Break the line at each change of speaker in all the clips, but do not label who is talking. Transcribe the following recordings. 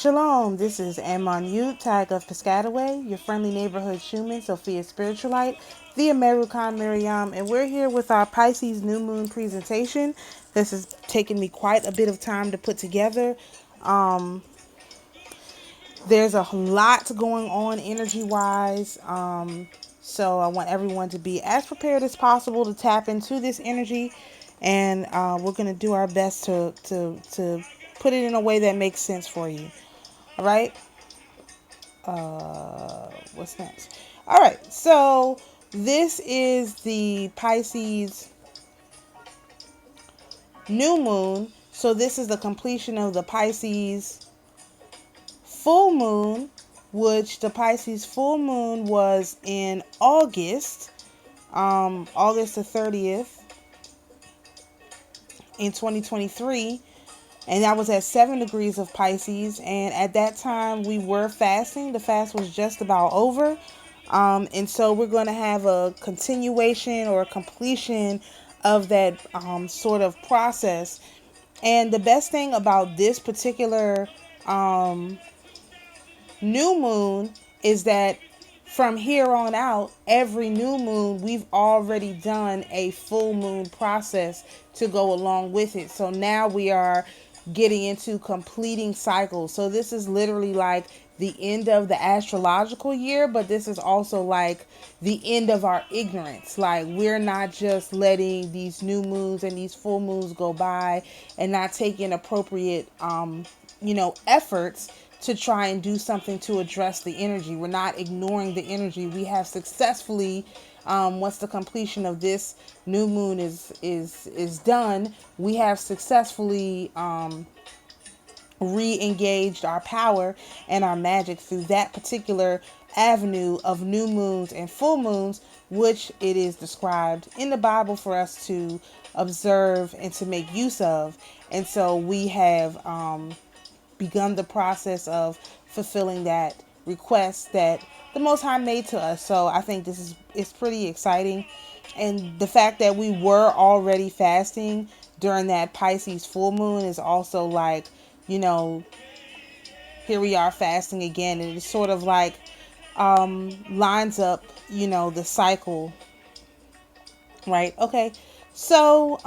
Shalom, this is Amonute Tayac of Piscataway, your friendly neighborhood Shuman, Sophia Spiritualite, the AmaruKhan Miriyam, and we're here with our Pisces New Moon presentation. This has taken me quite a bit of time to put together. There's a lot going on energy-wise, so I want everyone to be as prepared as possible to tap into this energy, and we're going to do our best to put it in a way that makes sense for you. All right. What's next? All right. So this is the Pisces New Moon. So this is the completion of the Pisces Full Moon, which the Pisces Full Moon was in August, August the 30th in 2023. And that was at 7 degrees of Pisces. And at that time, we were fasting. The fast was just about over. And so we're going to have a continuation or a completion of that sort of process. And the best thing about this particular new moon is that from here on out, every new moon, we've already done a full moon process to go along with it. So now we are getting into completing cycles. So this is literally like the end of the astrological year, but this is also like the end of our ignorance. Like, we're not just letting these new moons and these full moons go by and not taking appropriate efforts to try and do something to address the energy. We're not ignoring the energy. We have successfully, once the completion of this new moon is done, we have successfully re-engaged our power and our magic through that particular avenue of new moons and full moons, which it is described in the Bible for us to observe and to make use of. And so we have begun the process of fulfilling that request that the Most High made to us. So I think this is pretty exciting. And the fact that we were already fasting during that Pisces full moon is also like, here we are fasting again. And it's sort of like lines up, the cycle. Right? Okay. So,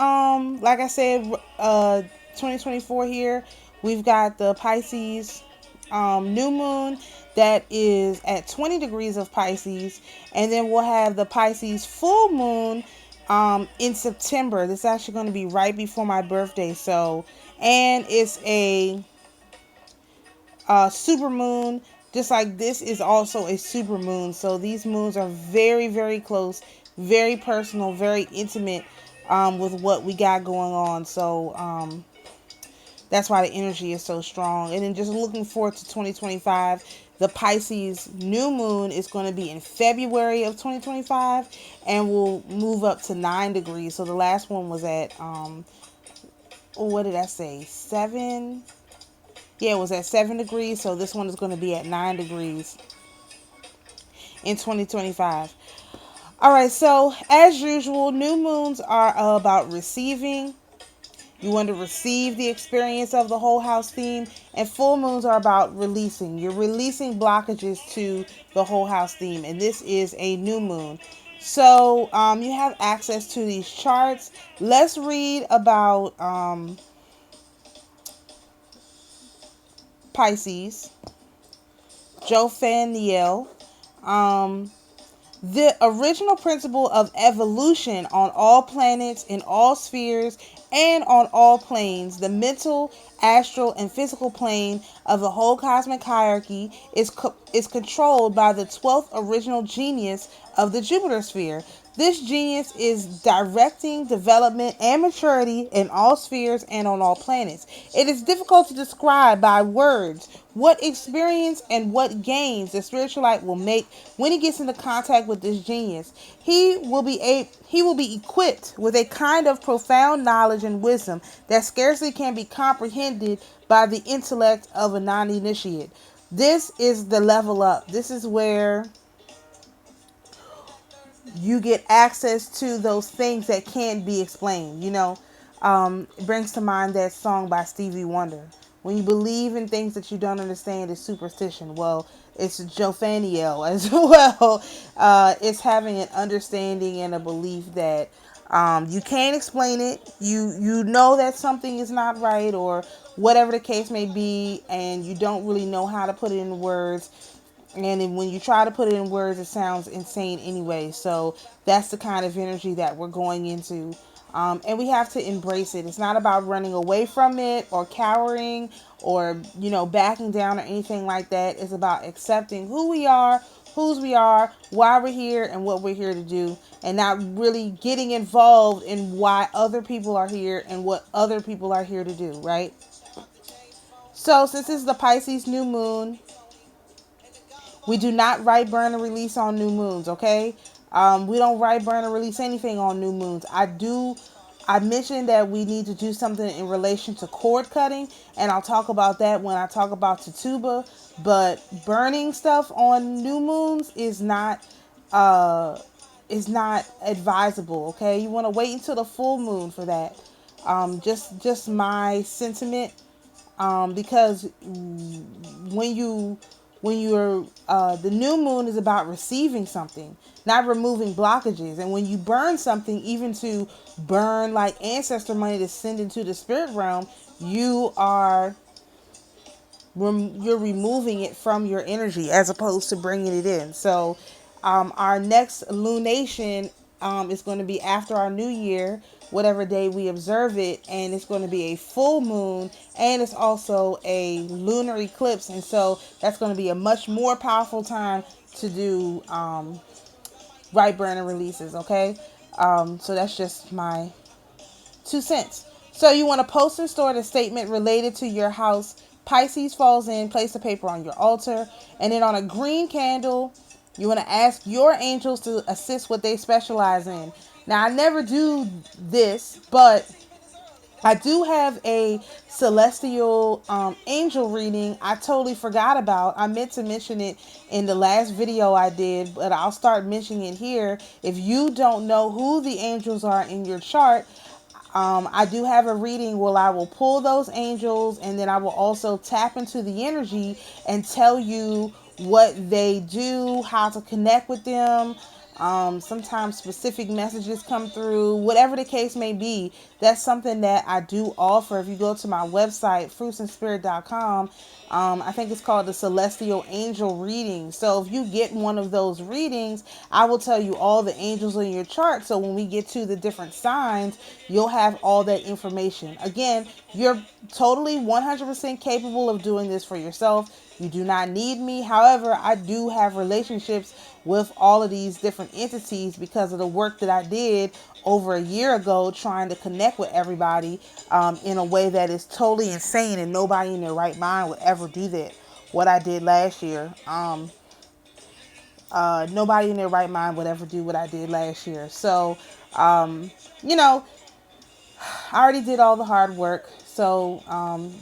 like I said, 2024 here, we've got the Pisces new moon that is at 20 degrees of Pisces. And then we'll have the Pisces full moon in September. This is actually going to be right before my birthday. So, and it's a super moon. Just like this is also a super moon. So these moons are very, very close, very personal, very intimate with what we got going on. So, that's why the energy is so strong. And then just looking forward to 2025, the Pisces new moon is going to be in February of 2025 and will move up to 9 degrees. So the last one was at, what did I say? 7? Yeah, it was at 7 degrees. So this one is going to be at 9 degrees in 2025. All right. So as usual, new moons are about receiving. You want to receive the experience of the whole house theme, and full moons are about releasing. You're releasing blockages to the whole house theme, and this is a new moon. So you have access to these charts. Let's read about Pisces, Jophaniel. The original principle of evolution on all planets, in all spheres, and on all planes, the mental, astral, and physical plane of the whole cosmic hierarchy is controlled by the 12th original genius of the Jupiter sphere. This genius is directing development and maturity in all spheres and on all planets. It is difficult to describe by words what experience and what gains the spiritualite will make when he gets into contact with this genius. He will be equipped with a kind of profound knowledge and wisdom that scarcely can be comprehended by the intellect of a non-initiate. This is the level up. This is where you get access to those things that can't be explained. It brings to mind that song by Stevie Wonder, When you believe in things that you don't understand, it's superstition. Well, it's Jophaniel as well. It's having an understanding and a belief that you can't explain it. You know that something is not right, or whatever the case may be, and you don't really know how to put it in words. And then when you try to put it in words, it sounds insane anyway. So that's the kind of energy that we're going into. And we have to embrace it. It's not about running away from it or cowering or, backing down or anything like that. It's about accepting who we are, whose we are, why we're here, and what we're here to do. And not really getting involved in why other people are here and what other people are here to do, right? So since this is the Pisces New Moon, we do not write, burn, or release on new moons, okay? We don't write, burn, or release anything on new moons. I mentioned that we need to do something in relation to cord cutting, and I'll talk about that when I talk about Tatuba. But burning stuff on new moons is not advisable, okay? You want to wait until the full moon for that. Just my sentiment, because when you're the new moon is about receiving something, not removing blockages. And when you burn something, even to burn like ancestor money to send into the spirit realm, you're removing it from your energy as opposed to bringing it in. So our next lunation is going to be after our new year, whatever day we observe it, and it's going to be a full moon, and it's also a lunar eclipse, and so that's going to be a much more powerful time to do right burner releases. Okay, so that's just my 2 cents. So you want to post and store the statement related to your house Pisces falls in, place the paper on your altar, and then on a green candle, you want to ask your angels to assist what they specialize in. Now, I never do this, but I do have a celestial angel reading I totally forgot about. I meant to mention it in the last video I did, but I'll start mentioning it here. If you don't know who the angels are in your chart, I do have a reading where I will pull those angels, and then I will also tap into the energy and tell you what they do, how to connect with them. Sometimes specific messages come through, whatever the case may be. That's something that I do offer. If you go to my website, fruitsandspirit.com, I think it's called the Celestial Angel Reading. So if you get one of those readings, I will tell you all the angels in your chart. So when we get to the different signs, you'll have all that information. Again, you're totally 100% capable of doing this for yourself. You do not need me. However, I do have relationships with all of these different entities because of the work that I did over a year ago trying to connect with everybody in a way that is totally insane, and nobody in their right mind would ever do that. What I did last year. Nobody in their right mind would ever do what I did last year. So, you know, I already did all the hard work. So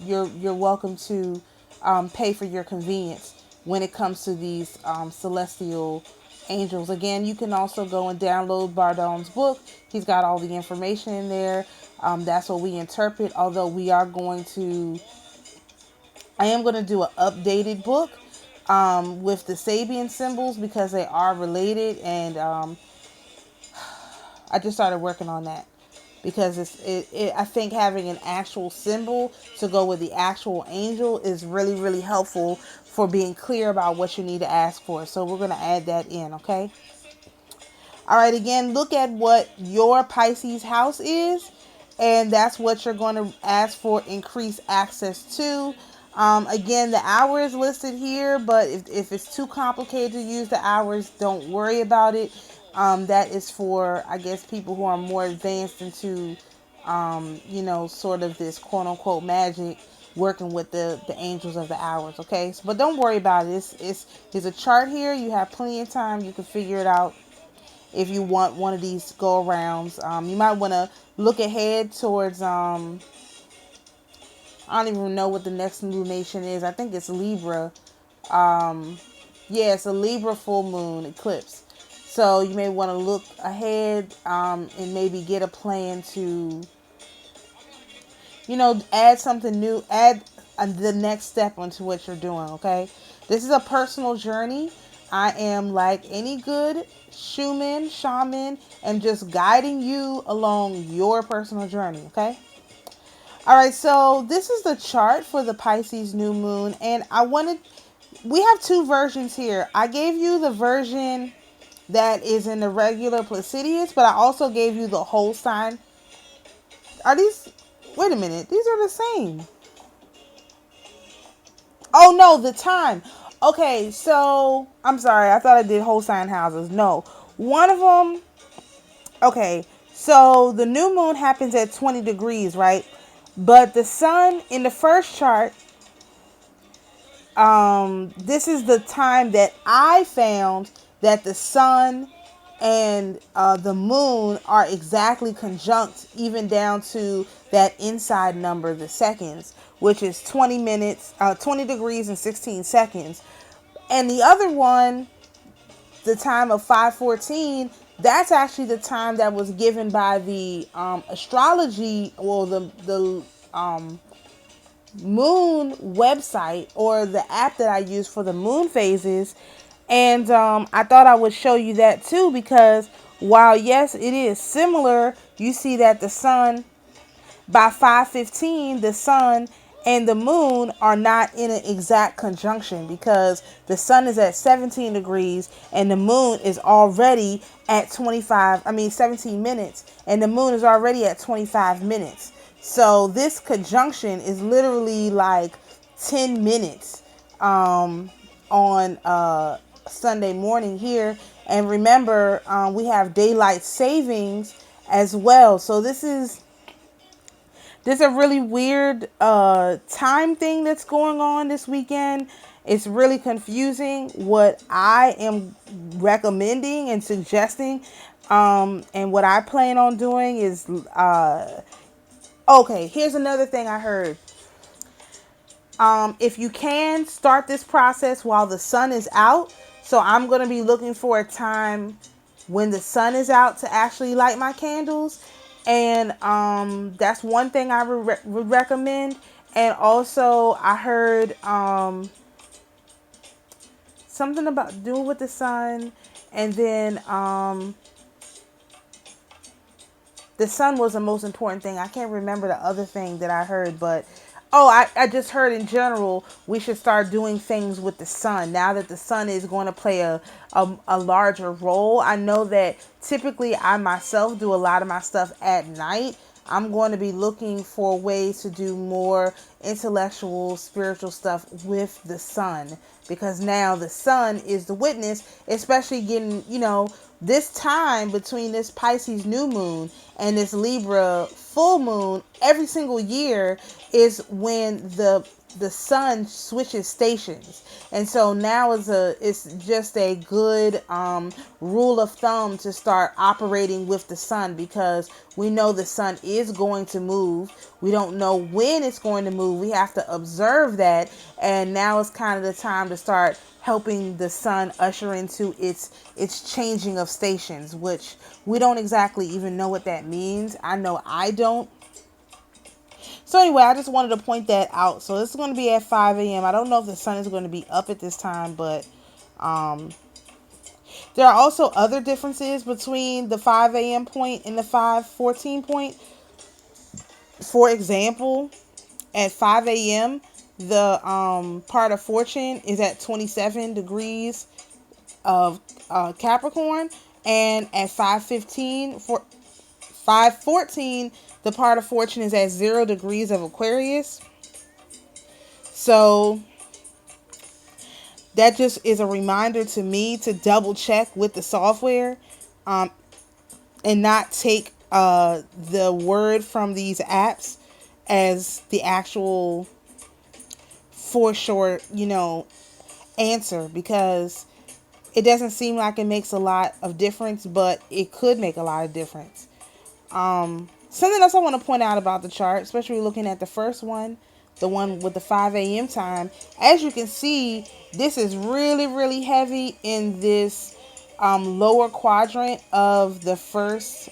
you're welcome to pay for your convenience when it comes to these celestial angels. Again, you can also go and download Bardon's book. He's got all the information in there. That's what we interpret. Although I am going to do an updated book with the Sabian symbols because they are related, and I just started working on that because I think having an actual symbol to go with the actual angel is really, really helpful for being clear about what you need to ask for. So we're going to add that in, okay? All right, again, look at what your Pisces house is, and that's what you're going to ask for increased access to. Again, the hour is listed here, but if it's too complicated to use the hours, don't worry about it. That is for, I guess, people who are more advanced into, sort of this quote unquote magic, working with the angels of the hours. Okay, but don't worry about it. There's a chart here. You have plenty of time. You can figure it out. If you want one of these go arounds, you might want to look ahead towards, I don't even know what the next lunation is. I think it's Libra. Yeah, it's a Libra full moon eclipse. So you may want to look ahead and maybe get a plan to, add something new, add the next step into what you're doing, okay? This is a personal journey. I am, like any good shaman, and just guiding you along your personal journey, okay? All right, so this is the chart for the Pisces new moon, and we have two versions here. I gave you the version that is in the regular Placidius, but I also gave you the whole sign. Are these, wait a minute, these are the same. Oh no, the time. Okay, so I'm sorry. I thought I did whole sign houses. No, one of them. Okay, so the new moon happens at 20 degrees, right? But the sun in the first chart, this is the time that I found that the sun and the moon are exactly conjunct, even down to that inside number, the seconds, which is 20 minutes, 20 degrees and 16 seconds. And the other one, the time of 5:14, that's actually the time that was given by the astrology, or the moon website, or the app that I use for the moon phases. And I thought I would show you that too, because while yes, it is similar, you see that the sun, by 5:15, the sun and the moon are not in an exact conjunction, because the sun is at 17 degrees and the moon is already at 17 minutes, and the moon is already at 25 minutes. So this conjunction is literally like 10 minutes on Sunday morning here. And remember, we have daylight savings as well. So this is a really weird time thing that's going on this weekend. It's really confusing. What I am recommending and suggesting, and what I plan on doing is, okay, here's another thing I heard. If you can, start this process while the sun is out. So I'm going to be looking for a time when the sun is out to actually light my candles. And that's one thing I would recommend. And also, I heard something about doing with the sun. And then the sun was the most important thing. I can't remember the other thing that I heard, but I just heard in general we should start doing things with the sun now that the sun is going to play a larger role. I know that typically I myself do a lot of my stuff at night. I'm going to be looking for ways to do more intellectual, spiritual stuff with the sun, because now the sun is the witness, especially getting, this time between this Pisces new moon and this Libra full moon every single year is when the sun switches stations. And so now it's just a good rule of thumb to start operating with the sun, because we know the sun is going to move. We don't know when it's going to move. We have to observe that. And now is kind of the time to start helping the sun usher into its changing of stations, which we don't exactly even know what that means. I know I don't. So anyway, I just wanted to point that out. So this is going to be at 5 a.m. I don't know if the sun is going to be up at this time, but there are also other differences between the 5 a.m. point and the 5:14 point. For example, at 5 a.m., the part of fortune is at 27 degrees of Capricorn, and at 5:14, the part of fortune is at 0 degrees of Aquarius. So that just is a reminder to me to double check with the software, and not take the word from these apps as the actual for sure, answer, because it doesn't seem like it makes a lot of difference, but it could make a lot of difference. Something else I want to point out about the chart, especially looking at the first one, the one with the 5 a.m. time. As you can see, this is really, really heavy in this lower quadrant of the first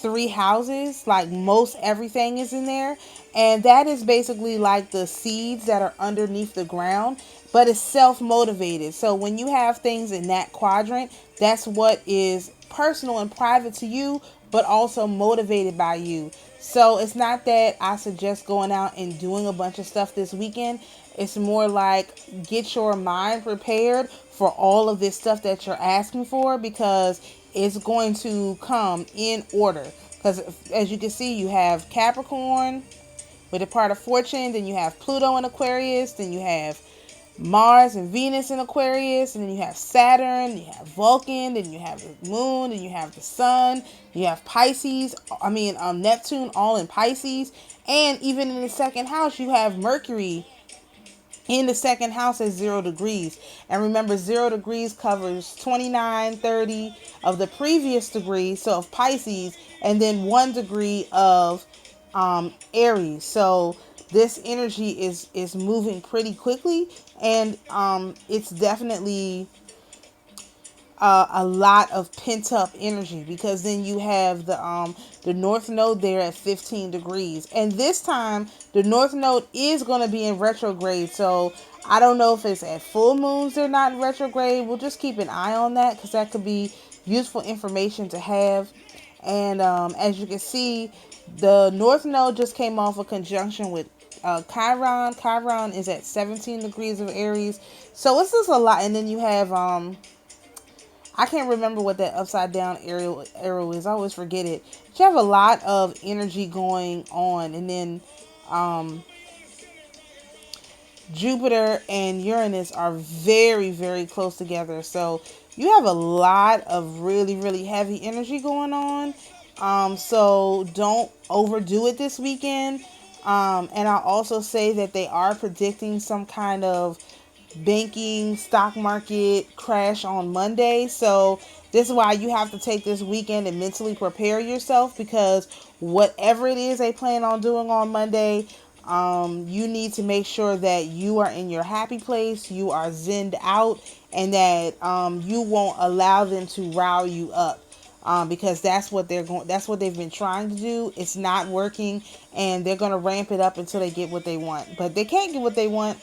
3 houses. Like most everything is in there. And that is basically like the seeds that are underneath the ground, but it's self-motivated. So when you have things in that quadrant, that's what is personal and private to you, but also motivated by you. So it's not that I suggest going out and doing a bunch of stuff this weekend. It's more like get your mind prepared for all of this stuff that you're asking for, because it's going to come in order. Because as you can see, you have Capricorn with a part of fortune, then you have Pluto in Aquarius, then you have Mars and Venus in Aquarius, and then you have Saturn, you have Vulcan, then you have the moon, then you have the sun, you have Pisces, Neptune all in Pisces, and even in the second house you have Mercury in the second house at 0 degrees. And remember, 0 degrees covers 29, 30 of the previous degree, so of Pisces, and then 1 degree of Aries. So this energy is moving pretty quickly, and it's definitely a lot of pent up energy, because then you have the North Node there at 15 degrees, and this time the North Node is going to be in retrograde. So I don't know if it's at full moons they're not in retrograde. We'll just keep an eye on that, because that could be useful information to have. And as you can see, the North Node just came off a conjunction with Chiron. Chiron is at 17 degrees of Aries. So it's just a lot. And then you have, I can't remember what that upside down arrow is. I always forget it. But you have a lot of energy going on. And then Jupiter and Uranus are very, very close together. So you have a lot of really, really heavy energy going on. So don't overdo it this weekend. And I'll also say that they are predicting some kind of banking stock market crash on Monday. So this is why you have to take this weekend and mentally prepare yourself, because whatever it is they plan on doing on Monday, you need to make sure that you are in your happy place, you are zenned out, and that you won't allow them to rile you up. Because that's what they've been trying to do. It's not working, and they're going to ramp it up until they get what they want. But they can't get what they want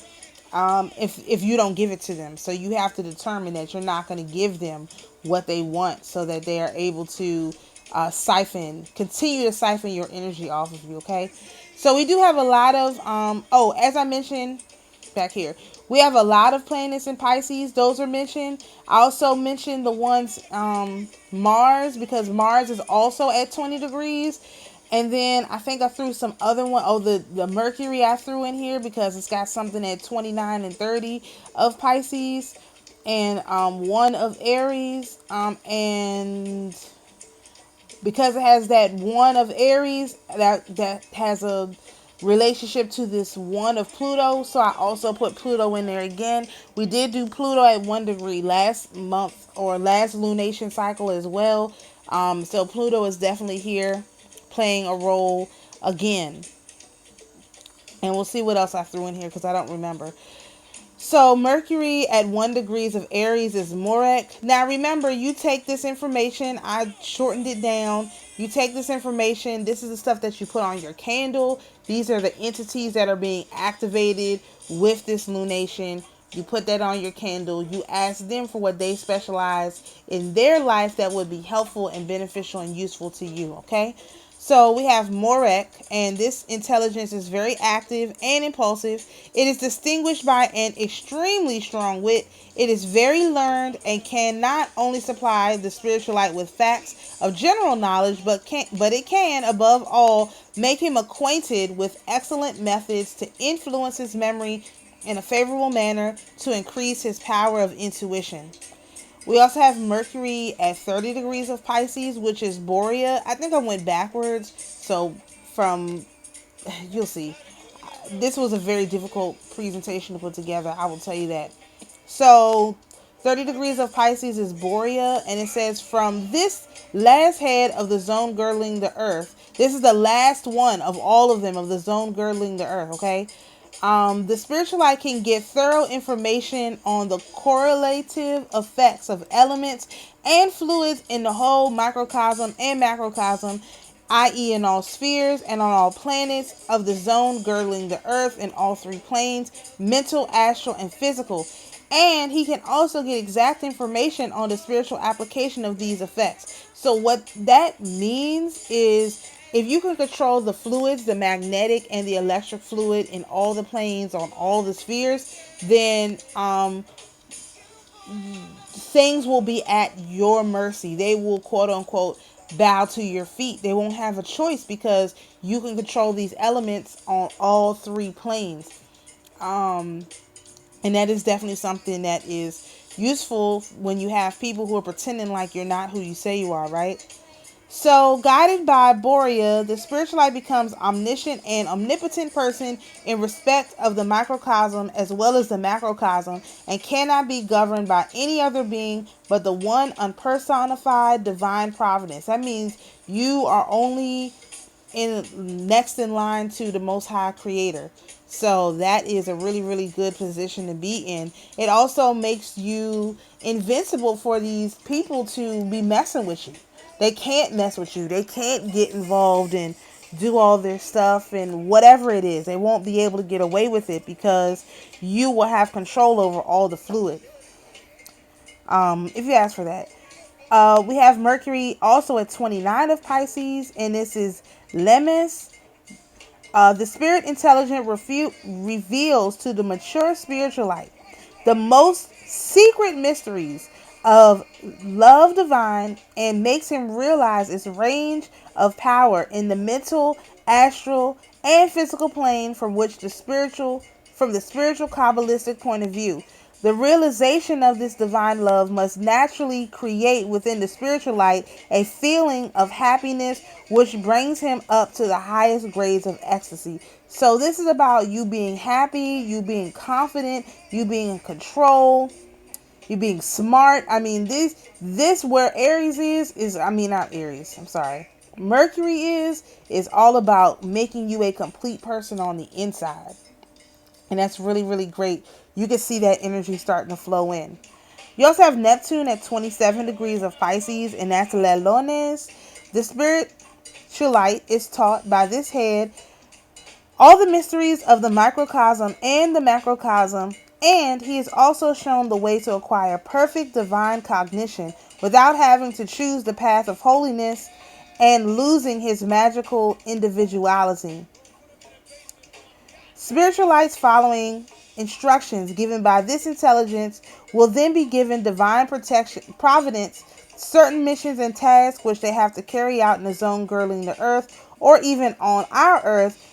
if you don't give it to them. So you have to determine that you're not going to give them what they want, so that they are able to continue to siphon your energy off of you. Okay, so we do have a lot of as I mentioned back here, we have a lot of planets in Pisces. Those are mentioned. I also mentioned the ones Mars, because Mars is also at 20 degrees. And then I think I threw some other one. Oh, the Mercury I threw in here, because it's got something at 29 and 30 of Pisces, and 1 of Aries. And because it has that 1 of Aries, that has a relationship to this 1 of Pluto. So I also put Pluto in there again. We did do Pluto at 1 degree last month, or last lunation cycle as well. So Pluto is definitely here playing a role again. And we'll see what else I threw in here, because I don't remember. So Mercury at 1 degrees of Aries is Morek. Now remember, you take this information, I shortened it down. You take this information, this is the stuff that you put on your candle. These are the entities that are being activated with this lunation. You put that on your candle. You ask them for what they specialize in their life that would be helpful and beneficial and useful to you, okay? So we have Morek, and this intelligence is very active and impulsive. It is distinguished by an extremely strong wit. It is very learned and can not only supply the spiritualite with facts of general knowledge, but it can, above all, make him acquainted with excellent methods to influence his memory in a favorable manner to increase his power of intuition. We also have Mercury at 30 degrees of Pisces, which is Borea. I think I went backwards. So you'll see. This was a very difficult presentation to put together. I will tell you that. So 30 degrees of Pisces is Borea. And it says, from this last head of the zone girdling the earth. This is the last one of all of them, of the zone girdling the earth. Okay. The spiritualite can get thorough information on the correlative effects of elements and fluids in the whole microcosm and macrocosm, i.e. in all spheres and on all planets of the zone girdling the earth in all three planes, mental, astral, and physical. And he can also get exact information on the spiritual application of these effects. So what that means is, if you can control the fluids, the magnetic and the electric fluid in all the planes on all the spheres, then things will be at your mercy. They will, quote unquote, bow to your feet. They won't have a choice because you can control these elements on all three planes. And that is definitely something that is useful when you have people who are pretending like you're not who you say you are, right? So, guided by Borea, the spiritualite becomes omniscient and omnipotent person in respect of the microcosm as well as the macrocosm, and cannot be governed by any other being but the one unpersonified divine providence. That means you are only next in line to the Most High Creator. So that is a really, really good position to be in. It also makes you invincible for these people to be messing with you. They can't mess with you. They can't get involved and do all their stuff and whatever it is. They won't be able to get away with it because you will have control over all the fluid. If you ask for that. We have Mercury also at 29 of Pisces, and this is Lemes. The spirit intelligent reveals to the mature spiritualite the most secret mysteries of love divine and makes him realize its range of power in the mental, astral, and physical plane from the spiritual Kabbalistic point of view. The realization of this divine love must naturally create within the spiritualite a feeling of happiness, which brings him up to the highest grades of ecstasy. So this is about you being happy, you being confident, you being in control, you being smart. I mean, this where Aries is I mean, not Aries, I'm sorry. Mercury is all about making you a complete person on the inside. And that's really, really great. You can see that energy starting to flow in. You also have Neptune at 27 degrees of Pisces, and that's Lelones. The spiritualite is taught by this head all the mysteries of the microcosm and the macrocosm, and he is also shown the way to acquire perfect divine cognition without having to choose the path of holiness and losing his magical individuality. Spiritualites following instructions given by this intelligence will then be given divine protection, providence, certain missions and tasks which they have to carry out in the zone girdling the earth or even on our earth,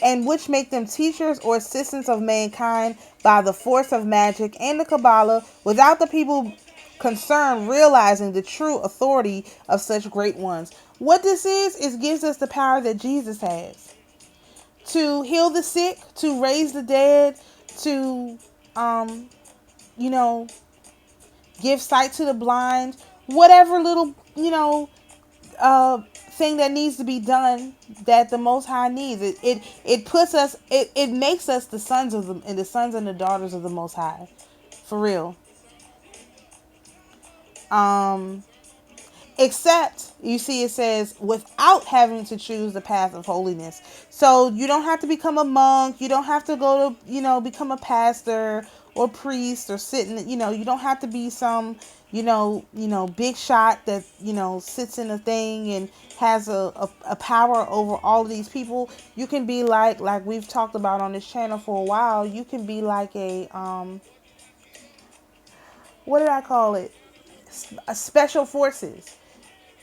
and which make them teachers or assistants of mankind by the force of magic and the Kabbalah, without the people concerned realizing the true authority of such great ones. What this is gives us the power that Jesus has to heal the sick, to raise the dead, to give sight to the blind, whatever little thing that needs to be done that the Most High needs. It puts us, it makes us the sons of them and the sons and the daughters of the Most High, for real. Except, you see, it says, without having to choose the path of holiness. So you don't have to become a monk. You don't have to go to, become a pastor or priest or you don't have to be some, big shot that, sits in a thing and has a power over all of these people. You can be like we've talked about on this channel for a while. You can be like a, what did I call it? A special forces.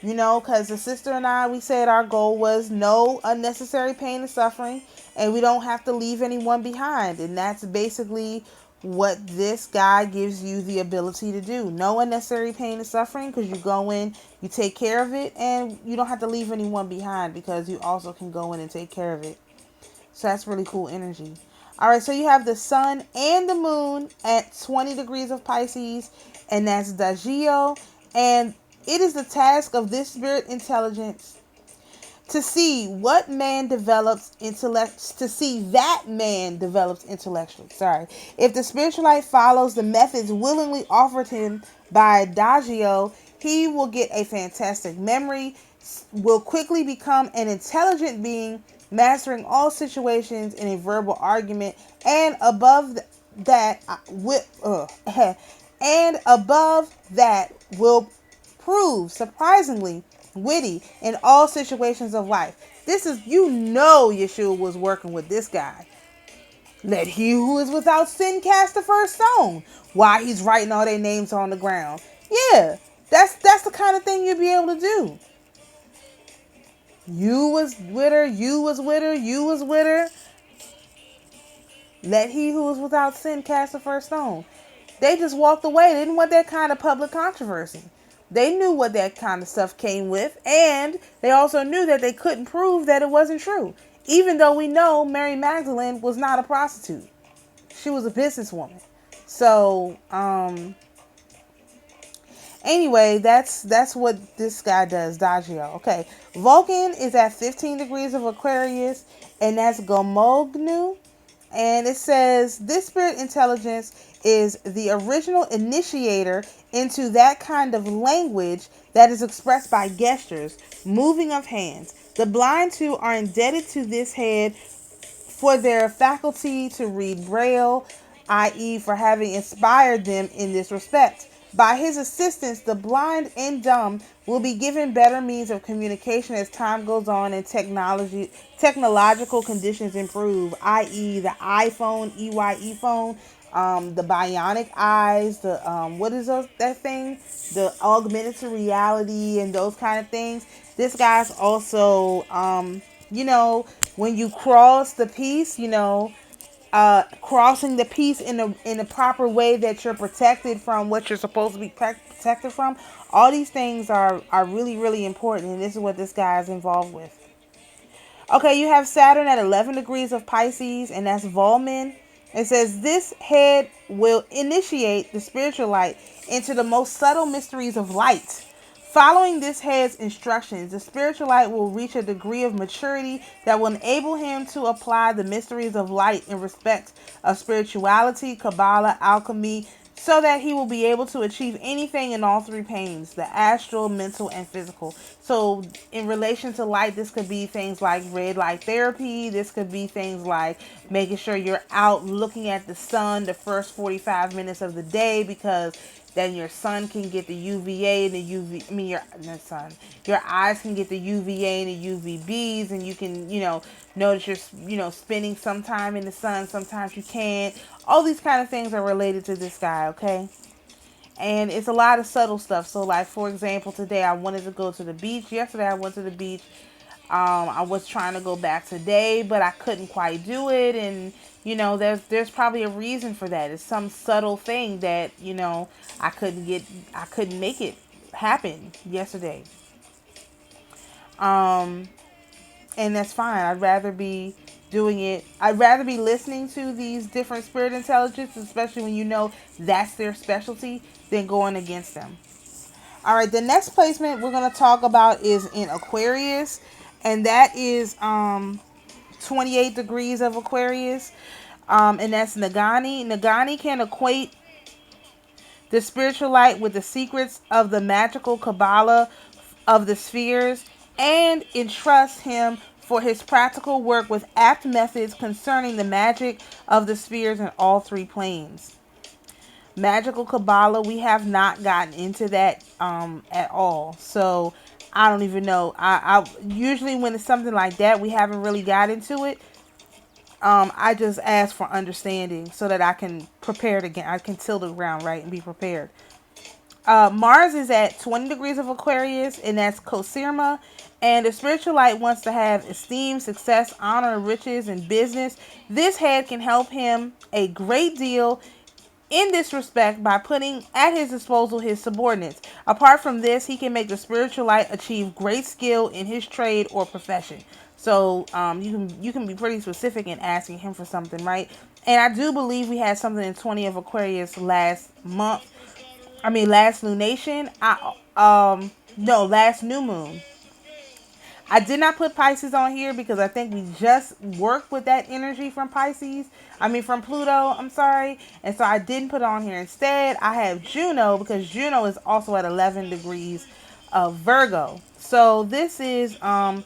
Because the sister and I, we said our goal was no unnecessary pain and suffering, and we don't have to leave anyone behind. And that's basically what this guy gives you the ability to do. No unnecessary pain and suffering, because you go in, you take care of it, and you don't have to leave anyone behind because you also can go in and take care of it. So that's really cool energy. All right, so you have the sun and the moon at 20 degrees of Pisces, and that's Dagio. And it is the task of this spirit intelligence to see what man develops that man develops intellectually. If the spiritualite follows the methods willingly offered him by Dagio, he will get a fantastic memory. will quickly become an intelligent being, mastering all situations in a verbal argument, and above that, and above that will prove surprisingly witty in all situations of life. This is, Yeshua was working with this guy. Let he who is without sin cast the first stone. Why he's writing all their names on the ground. Yeah, that's the kind of thing you'd be able to do. You was with her, you was with her, you was with her. Let he who is without sin cast the first stone. They just walked away. They didn't want that kind of public controversy. They knew what that kind of stuff came with, and they also knew that they couldn't prove that it wasn't true. Even though we know Mary Magdalene was not a prostitute. She was a businesswoman. So, anyway, that's what this guy does, Dagio. Okay, Vulcan is at 15 degrees of Aquarius, and that's Gomognu. And it says, this spirit intelligence is the original initiator into that kind of language that is expressed by gestures, moving of hands. The blind too are indebted to this head for their faculty to read Braille, i.e. for having inspired them in this respect. By his assistance, the blind and dumb will be given better means of communication as time goes on and technological conditions improve, i.e. the iPhone, EYE phone, the bionic eyes, the what is that thing? The augmented reality and those kind of things. This guy's also when you cross the piece, crossing the piece in a proper way that you're protected from what you're supposed to be protected from. All these things are really, really important, and this is what this guy is involved with. Okay, you have Saturn at 11 degrees of Pisces, and that's Volman. It says this head will initiate the spiritualite into the most subtle mysteries of light. Following this head's instructions, the spiritualite will reach a degree of maturity that will enable him to apply the mysteries of light in respect of spirituality, Kabbalah, alchemy, so that he will be able to achieve anything in all three planes, the astral, mental, and physical. So in relation to light, this could be things like red light therapy. This could be things like making sure you're out looking at the sun the first 45 minutes of the day, because then your sun can get the UVA and the UV. I mean, your eyes can get the UVA and the UVBs, and you can, notice you're, spending some time in the sun. Sometimes you can't. All these kind of things are related to this guy, okay? And it's a lot of subtle stuff. So, like, for example, today I wanted to go to the beach. Yesterday I went to the beach. I was trying to go back today, but I couldn't quite do it. And, there's probably a reason for that. It's some subtle thing that, I couldn't make it happen yesterday. And that's fine. I'd rather be listening to these different spirit intelligences, especially when that's their specialty, than going against them. All right, the next placement we're going to talk about is in Aquarius, and that is 28 degrees of Aquarius, and that's Nagani. Nagani can equate the spiritual light with the secrets of the magical Kabbalah of the spheres, and entrust him for his practical work with apt methods concerning the magic of the spheres in all three planes. Magical Kabbalah, we have not gotten into that at all. So I don't even know. I usually when it's something like that, we haven't really got into it. I just ask for understanding so that I can prepare it again. I can till the ground right and be prepared. Mars is at 20 degrees of Aquarius, and that's Kosirma. And the spiritual light wants to have esteem, success, honor, riches, and business. This head can help him a great deal in this respect by putting at his disposal his subordinates. Apart from this, he can make the spiritual light achieve great skill in his trade or profession. So you can be pretty specific in asking him for something, right? And I do believe we had something in 20 of Aquarius last lunation. Last new moon. I did not put Pisces on here because I think we just worked with that energy from from Pluto, I'm sorry. And so I didn't put it on here. Instead, I have Juno, because Juno is also at 11 degrees of Virgo. So this is Ragnaron,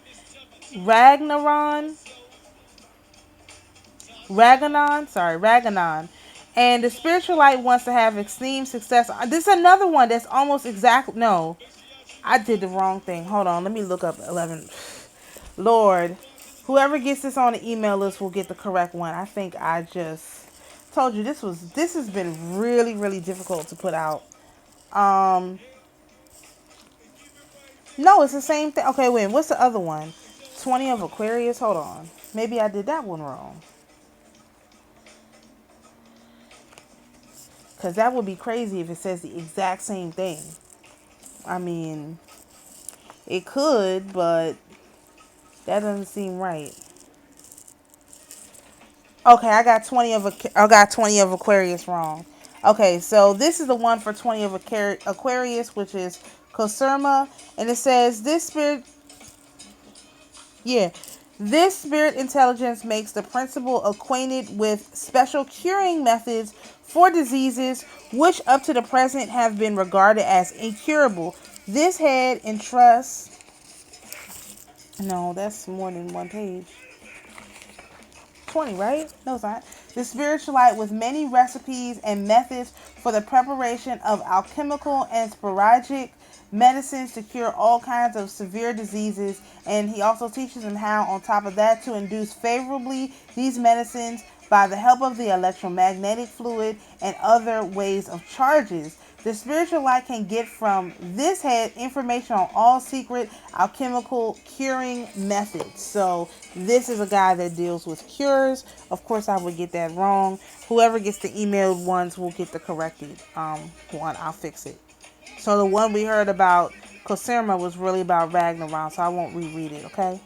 Raganon. And the spiritualite wants to have extreme success. This is another one that's almost exact. No, I did the wrong thing. Hold on, let me look up 11. Lord, whoever gets this on the email list will get the correct one. I think I just told you this has been really, really difficult to put out. No, it's the same thing. Okay, wait, what's the other one? 20 of Aquarius. Hold on. Maybe I did that one wrong. Because that would be crazy if it says the exact same thing. I mean, it could, but that doesn't seem right. Okay, I got 20 of Aquarius wrong. Okay, so this is the one for 20 of Aquarius, which is Cosurma, and it says this spirit intelligence makes the principal acquainted with special curing methods for diseases which up to the present have been regarded as incurable. This head entrusts... No, that's more than one page. 20, right? No, it's not. The spiritualite with many recipes and methods for the preparation of alchemical and sporadic medicines to cure all kinds of severe diseases, and he also teaches them how, on top of that, to induce favorably these medicines by the help of the electromagnetic fluid and other ways of charges. The spiritual light can get from this head information on all secret alchemical curing methods. So this is a guy that deals with cures. Of course, I would get that wrong. Whoever gets the emailed ones will get the corrected one. I'll fix it. So the one we heard about Cosurma was really about Ragnarok, so I won't reread it, okay?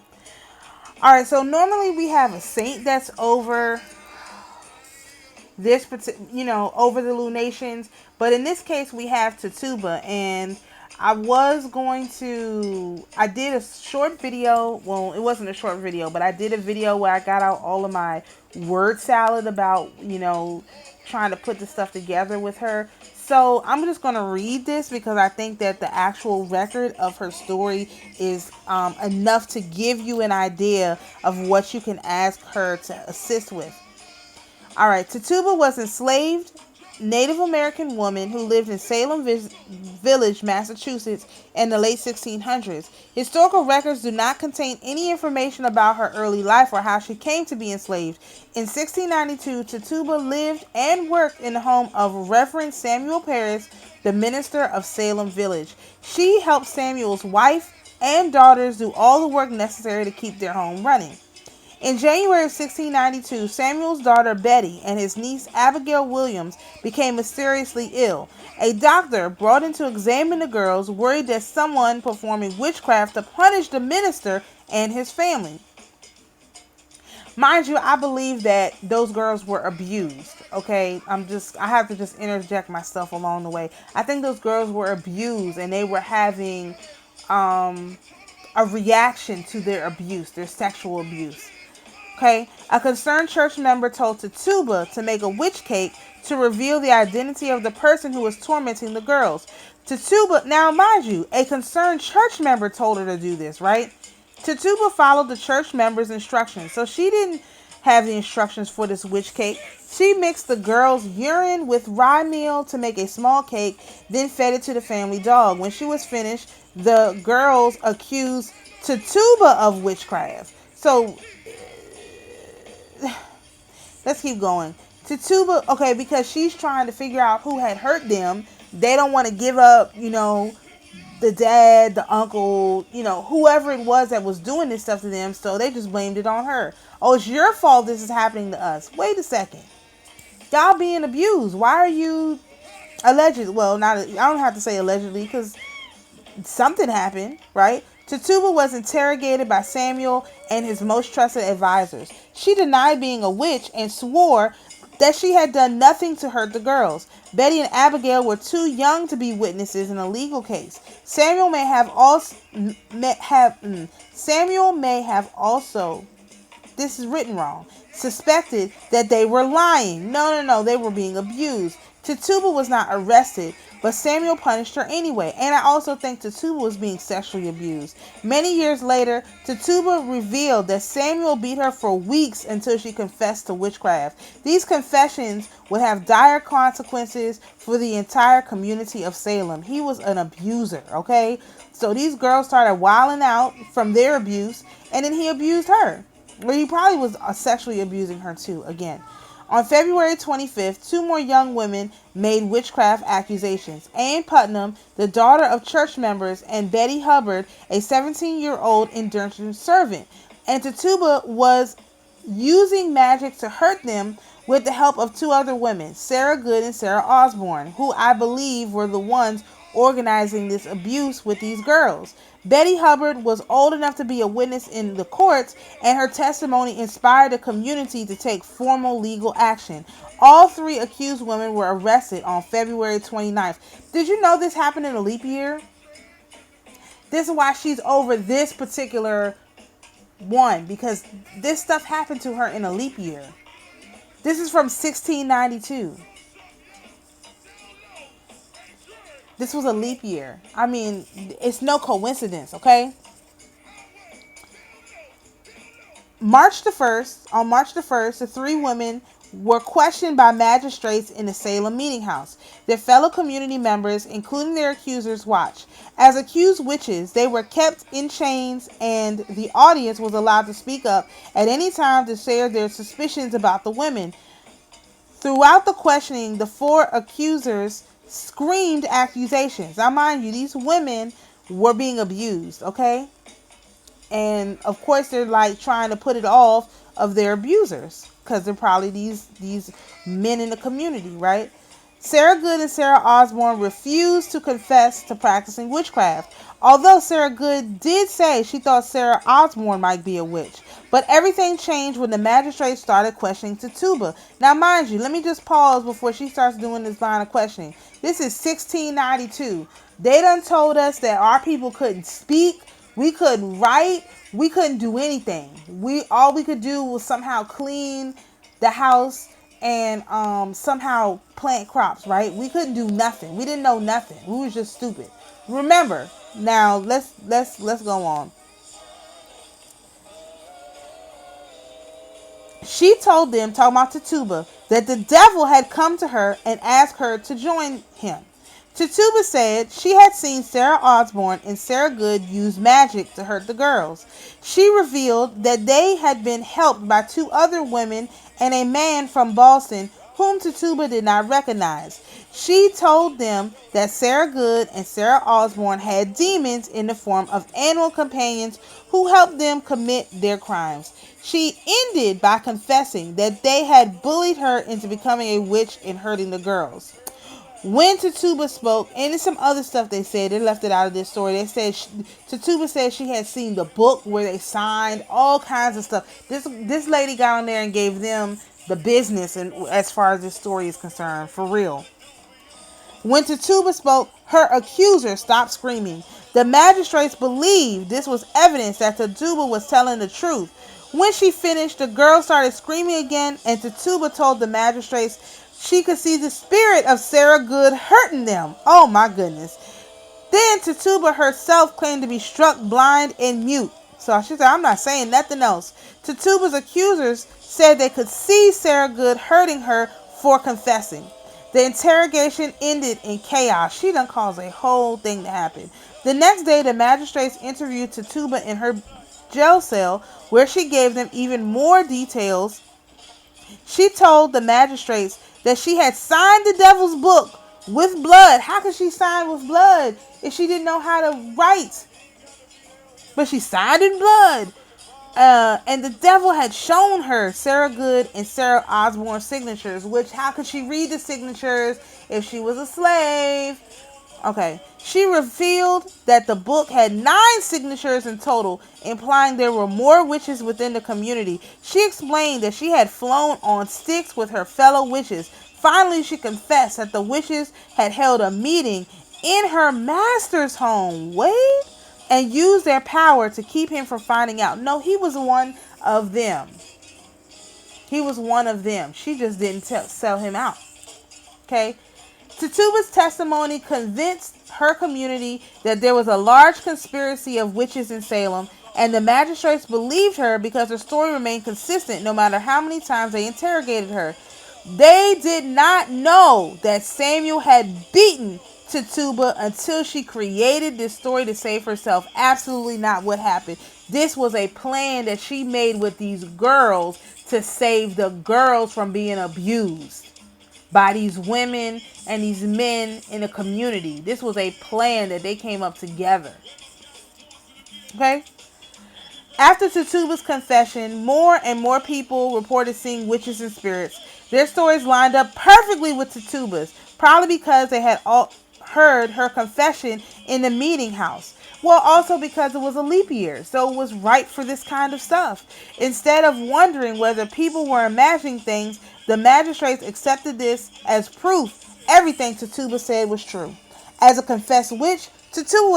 All right, so normally we have a saint that's over this, over the lunations, but in this case we have Tituba, and I did a short video. Well, it wasn't a short video, but I did a video where I got out all of my word salad about, trying to put the stuff together with her. So I'm just going to read this because I think that the actual record of her story is enough to give you an idea of what you can ask her to assist with. All right, Tituba was an enslaved Native American woman who lived in Salem Village, Massachusetts in the late 1600s. Historical records do not contain any information about her early life or how she came to be enslaved. In 1692, Tituba lived and worked in the home of Reverend Samuel Parris, the minister of Salem Village. She helped Samuel's wife and daughters do all the work necessary to keep their home running. In January of 1692, Samuel's daughter Betty and his niece Abigail Williams became mysteriously ill. A doctor brought in to examine the girls, worried that someone performing witchcraft to punish the minister and his family. Mind you, I believe that those girls were abused. Okay, I have to just interject myself along the way. I think those girls were abused and they were having a reaction to their abuse, their sexual abuse. Okay, a concerned church member told Tituba to make a witch cake to reveal the identity of the person who was tormenting the girls. Tituba, now mind you, a concerned church member told her to do this, right? Tituba followed the church member's instructions, so she didn't have the instructions for this witch cake. She mixed the girls' urine with rye meal to make a small cake, then fed it to the family dog. When she was finished, the girls accused Tituba of witchcraft. So let's keep going. Tituba, okay, because she's trying to figure out who had hurt them. They don't want to give up, the dad, the uncle, whoever it was that was doing this stuff to them. So they just blamed it on her. Oh, it's your fault this is happening to us. Wait a second. Y'all being abused. Why are you allegedly? Well, I don't have to say allegedly because something happened, right? Tituba was interrogated by Samuel and his most trusted advisors. She denied being a witch and swore that she had done nothing to hurt the girls. Betty and Abigail were too young to be witnesses in a legal case. Samuel may have also, this is written wrong, suspected that they were lying. No, they were being abused. Tituba was not arrested, but Samuel punished her anyway. And I also think Tituba was being sexually abused. Many years later, Tituba revealed that Samuel beat her for weeks until she confessed to witchcraft. These confessions would have dire consequences for the entire community of Salem. He was an abuser, okay? So these girls started wilding out from their abuse, and then he abused her. Well, he probably was sexually abusing her too, again. On February 25th, two more young women made witchcraft accusations. Ann Putnam, the daughter of church members, and Betty Hubbard, a 17-year-old indentured servant. And Tituba was using magic to hurt them with the help of two other women, Sarah Good and Sarah Osborne, who I believe were the ones organizing this abuse with these girls. Betty Hubbard was old enough to be a witness in the courts, and her testimony inspired the community to take formal legal action. All three accused women were arrested on February 29th. Did you know this happened in a leap year? This is why she's over this particular one, because this stuff happened to her in a leap year. This is from 1692. This was a leap year. I mean, it's no coincidence, okay? On March the 1st, the three women were questioned by magistrates in the Salem meeting house. Their fellow community members, including their accusers, watched. As accused witches, they were kept in chains, and the audience was allowed to speak up at any time to share their suspicions about the women. Throughout the questioning, the four accusers screamed accusations. Now, mind you, these women were being abused, okay? And of course, they're like trying to put it off of their abusers, because they're probably these men in the community, right? Sarah Good and Sarah Osborne refused to confess to practicing witchcraft. Although Sarah Good did say she thought Sarah Osborne might be a witch. But everything changed when the magistrates started questioning Tituba. Now, mind you, let me just pause before she starts doing this line of questioning. This is 1692. They done told us that our people couldn't speak, we couldn't write, we couldn't do anything. All we could do was somehow clean the house and somehow plant crops, right? We couldn't do nothing. We didn't know nothing. We was just stupid. Remember, now let's go on. She told them, talking about Tituba, that the devil had come to her and asked her to join him. Tituba said she had seen Sarah Osborne and Sarah Good use magic to hurt the girls. She revealed that they had been helped by two other women and a man from Boston whom Tituba did not recognize. She told them that Sarah Good and Sarah Osborne had demons in the form of animal companions who helped them commit their crimes. She ended by confessing that they had bullied her into becoming a witch and hurting the girls. When Tituba spoke, and there's some other stuff they said, they left it out of this story. They said Tituba said she had seen the book where they signed all kinds of stuff. This lady got on there and gave them the business, and as far as this story is concerned, for real. When Tituba spoke, her accuser stopped screaming. The magistrates believed this was evidence that Tituba was telling the truth. When she finished, the girl started screaming again, and Tituba told the magistrates she could see the spirit of Sarah Good hurting them. Oh my goodness. Then Tituba herself claimed to be struck blind and mute. So she said, I'm not saying nothing else. Tituba's accusers said they could see Sarah Good hurting her for confessing. The interrogation ended in chaos. She done caused a whole thing to happen. The next day, the magistrates interviewed Tituba in her jail cell, where she gave them even more details. She told the magistrates that she had signed the devil's book with blood. How could she sign with blood if she didn't know how to write? But she signed in blood. And the devil had shown her Sarah Good and Sarah Osborne's signatures, which how could she read the signatures if she was a slave? Okay. She revealed that the book had 9 signatures in total, implying there were more witches within the community. She explained that she had flown on sticks with her fellow witches. Finally, she confessed that the witches had held a meeting in her master's home. Wait. And used their power to keep him from finding out. No, he was one of them. He was one of them. She just didn't sell him out. Okay. Tituba's testimony convinced her community that there was a large conspiracy of witches in Salem, and the magistrates believed her because her story remained consistent no matter how many times they interrogated her. They did not know that Samuel had beaten Tituba until she created this story to save herself. Absolutely not what happened. This was a plan that she made with these girls to save the girls from being abused by these women and these men in the community. This was a plan that they came up together. Okay? After Tituba's confession, more and more people reported seeing witches and spirits. Their stories lined up perfectly with Tituba's, probably because they had all heard her confession in the meeting house. Well, also because it was a leap year, so it was right for this kind of stuff. Instead of wondering whether people were imagining things, the magistrates accepted this as proof everything Tituba said was true. As a confessed witch, Tituba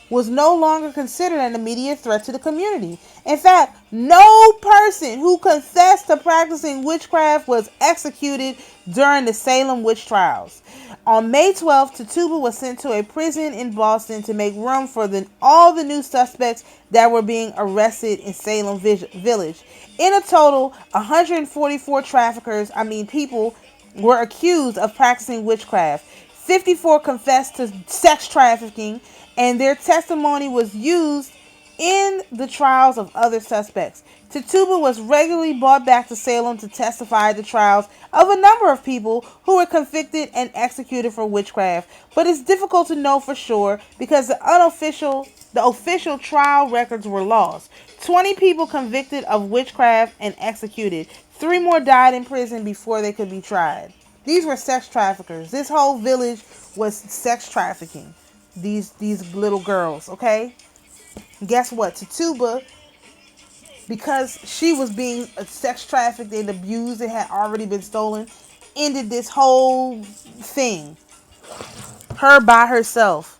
was no longer considered an immediate threat to the community. In fact, no person who confessed to practicing witchcraft was executed during the Salem witch trials. On May 12th, Tituba was sent to a prison in Boston to make room for all the new suspects that were being arrested in Salem Village. In a total, 144 people were accused of practicing witchcraft. 54 confessed to sex trafficking, and their testimony was used in the trials of other suspects. Tituba was regularly brought back to Salem to testify at the trials of a number of people who were convicted and executed for witchcraft, but it's difficult to know for sure because the official trial records were lost. 20 people convicted of witchcraft and executed. 3 more died in prison before they could be tried. These were sex traffickers. This whole village was sex trafficking these little girls, okay? Guess what? Tituba, because she was being sex trafficked and abused and had already been stolen, ended this whole thing. Her by herself.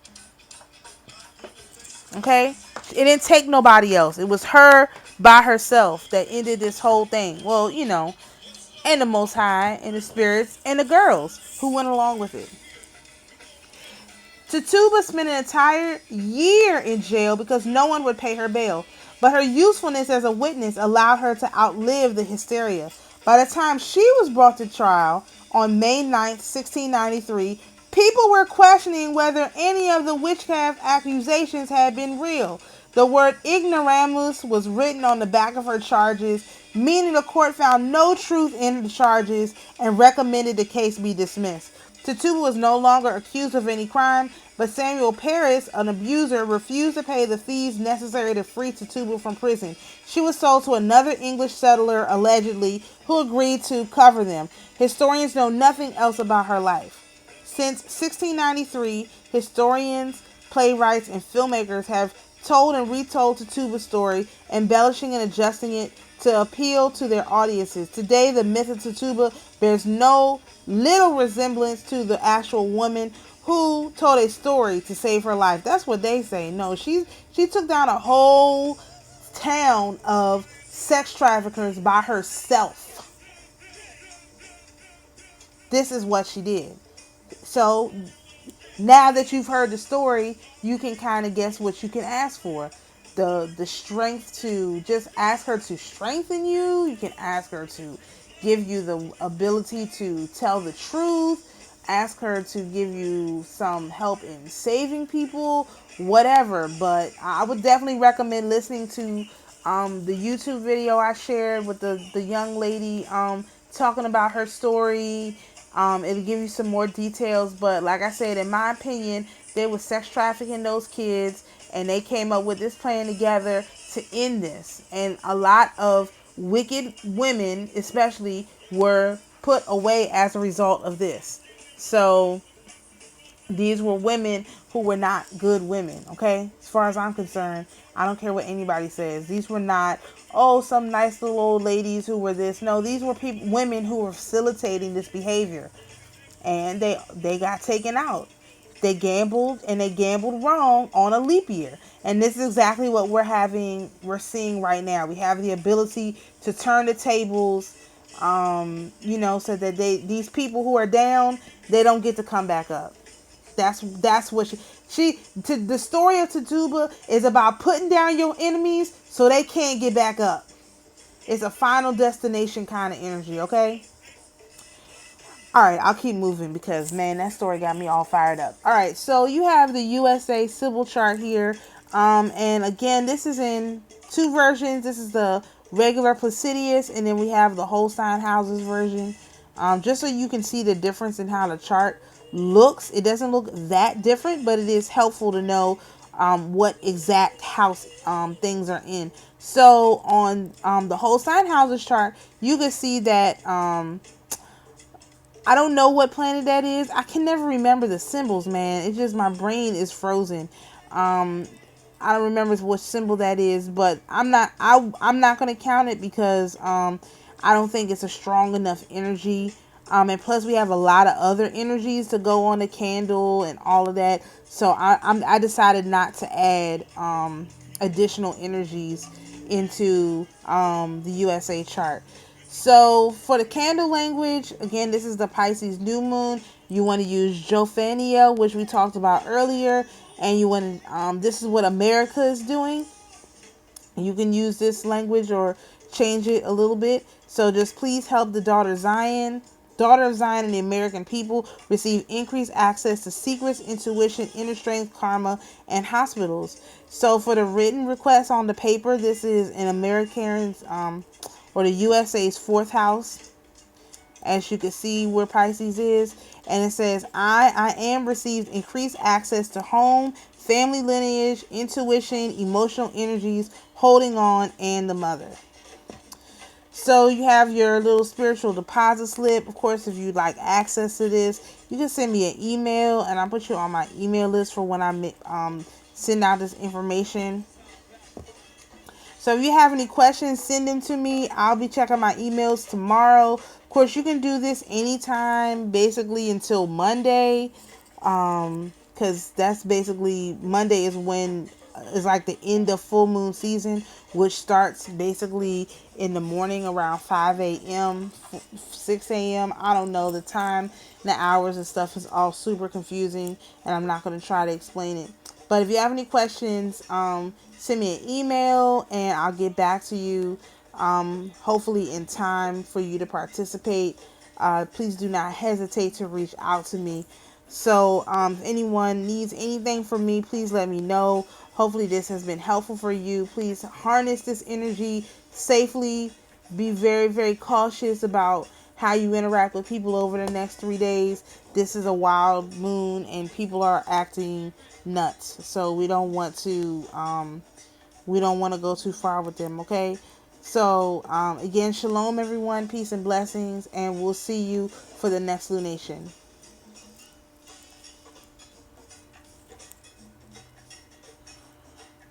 Okay? It didn't take nobody else. It was her by herself that ended this whole thing. Well, you know, and the Most High and the spirits and the girls who went along with it. Tituba spent an entire year in jail because no one would pay her bail, but her usefulness as a witness allowed her to outlive the hysteria. By the time she was brought to trial on May 9th, 1693, people were questioning whether any of the witchcraft accusations had been real. The word ignoramus was written on the back of her charges, meaning the court found no truth in the charges and recommended the case be dismissed. Tituba was no longer accused of any crime, but Samuel Paris, an abuser, refused to pay the fees necessary to free Tituba from prison. She was sold to another English settler, allegedly, who agreed to cover them. Historians know nothing else about her life. Since 1693, historians, playwrights, and filmmakers have told and retold Tituba's story, embellishing and adjusting it to appeal to their audiences. Today, the myth of Tituba bears no little resemblance to the actual woman who told a story to save her life. That's what they say. No, she took down a whole town of sex traffickers by herself. This is what she did. So now that you've heard the story, you can kind of guess what you can ask for. The strength to just ask her to strengthen you. You can ask her to give you the ability to tell the truth. Ask her to give you some help in saving people, whatever. But I would definitely recommend listening to the YouTube video I shared with the young lady talking about her story. It'll give you some more details. But like I said, in my opinion, they were sex trafficking those kids, and they came up with this plan together to end this. And a lot of wicked women, especially, were put away as a result of this. So these were women who were not good women, okay? As far as I'm concerned, I don't care what anybody says. These were not, some nice little old ladies who were this. No, these were women who were facilitating this behavior. And they got taken out. They gambled, and they gambled wrong on a leap year. And this is exactly what we're seeing right now. We have the ability to turn the tables you know, so that these people who are down, they don't get to come back up. That's what the story of Tituba is about, putting down your enemies so they can't get back up. It's a final destination kind of energy, okay? All right, I'll keep moving because, man, that story got me all fired up. All right, so you have the USA civil chart here. And again, this is in two versions. This is the regular Placidius, and then we have the whole sign houses version. Just so you can see the difference in how the chart looks. It doesn't look that different, but it is helpful to know what exact house things are in. So on the whole sign houses chart, you can see that I don't know what planet that is. I can never remember the symbols, man. It's just my brain is frozen. I don't remember what symbol that is, but I'm not going to count it because I don't think it's a strong enough energy. And plus we have a lot of other energies to go on the candle and all of that. So I decided not to add additional energies into the USA chart. So for the candle language, again, this is the Pisces New Moon. You want to use Jophania, which we talked about earlier, and you want to. This is what America is doing. You can use this language or change it a little bit. So just please help the daughter of Zion and the American people receive increased access to secrets, intuition, inner strength, karma, and hospitals. So for the written request on the paper, this is an American's or the USA's fourth house, as you can see where Pisces is, and it says I am received increased access to home, family lineage, intuition, emotional energies, holding on, and the mother. So you have your little spiritual deposit slip. Of course, if you'd like access to this, you can send me an email, and I'll put you on my email list for when I send out this information. So if you have any questions, send them to me. I'll be checking my emails tomorrow. Of course, you can do this anytime, basically until Monday, because that's basically Monday is when is like the end of full moon season, which starts basically in the morning around 5 a.m., 6 a.m. I don't know the time, the hours and stuff is all super confusing, and I'm not going to try to explain it. But if you have any questions, send me an email and I'll get back to you, hopefully in time for you to participate. Please do not hesitate to reach out to me. So if anyone needs anything from me, please let me know. Hopefully this has been helpful for you. Please harness this energy safely. Be very, very cautious about how you interact with people over the next 3 days. This is a wild moon and people are acting nuts. So we don't want to go too far with them, okay? So again, shalom everyone, peace and blessings, and we'll see you for the next lunation.